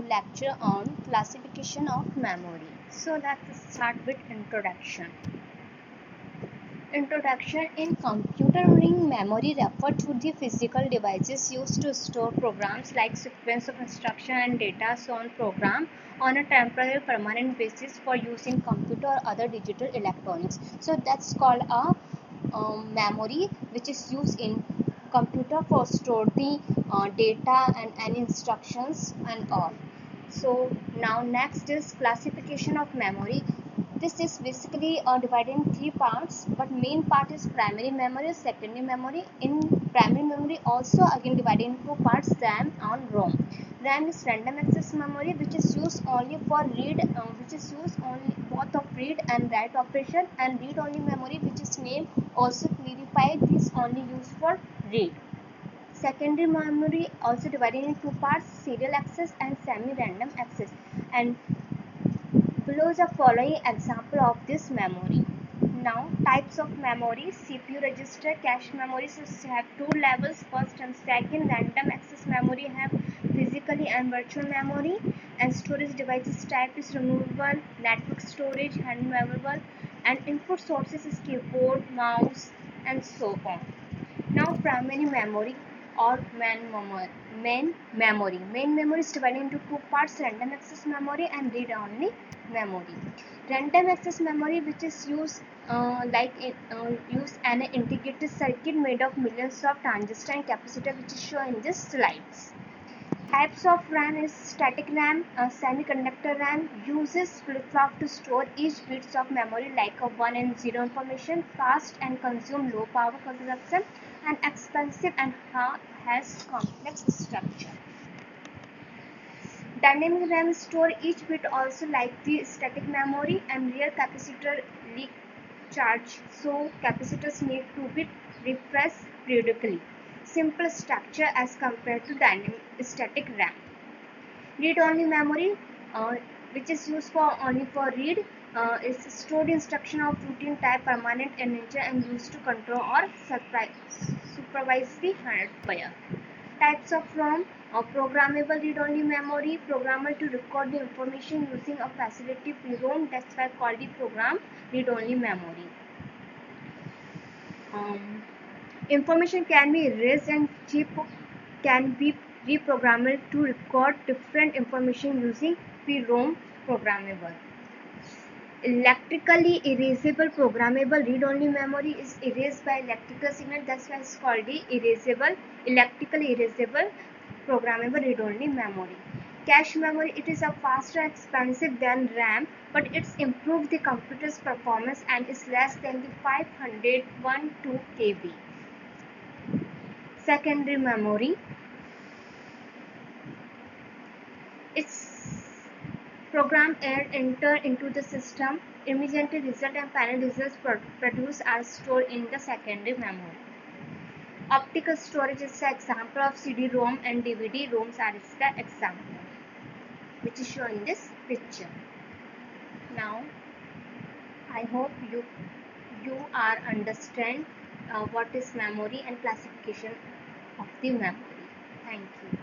lecture on classification of memory. So let's start with introduction. Introduction. In computing, memory refer to the physical devices used to store programs like sequence of instruction and data on program on a temporary permanent basis for use in computer or other digital electronics. So that's called a memory, which is used in computer for store the data and instructions and all. So now next is classification of memory. This is basically divided in three parts, but main part is primary memory, secondary memory. In primary memory also again divided in two parts, RAM and ROM. RAM is random access memory, which is used only for read, which is used only both of read and write operation, and read only memory, which is name also clarified, this only used for read. Secondary memory also divided in two parts, serial access and semi-random access, and below the following example of this memory. Now types of memory: CPU register. Cache memories have two levels, first and second. Random access memory have physically and virtual memory, and storage devices type is removable, network storage, hand movable, and input sources is keyboard, mouse, and so on. Now primary memory or main memory. Main memory is divided into two parts, random access memory and read only memory. Random access memory, which is used use an integrated circuit made of millions of transistor and capacitor, which is shown in this slides. Types of RAM is static RAM, semiconductor RAM, uses flip-flop to store each bits of memory like a 1 and 0 information, fast and consume low power consumption, and expensive and has complex structure. Dynamic RAM store each bit also like the static memory, and real capacitor leak charge, so capacitors need to be refreshed periodically. Simple structure as compared to dynamic static RAM. Read-only memory, which is used for only for read, is stored instruction of routine type, permanent in nature, and used to control or supervise the hardware. Types of ROM: programmable read-only memory, programmed to record the information using a facility ROM. That's why called the program read-only memory. Information can be erased, and chip can be reprogrammed to record different information using PROM programmable. Electrically erasable programmable read-only memory is erased by electrical signal. That's why it's called the electrically erasable programmable read-only memory. Cache memory: it is a faster and expensive than RAM, but it's improved the computer's performance and is less than the 512 KB. Secondary memory: its program enter into the system. Immediately result and final results produced are stored in the secondary memory. Optical storage is the example of CD-ROM, and DVD-ROMs are the example, which is shown in this picture. Now, I hope you are understand what is memory and classification of the memory. Thank you.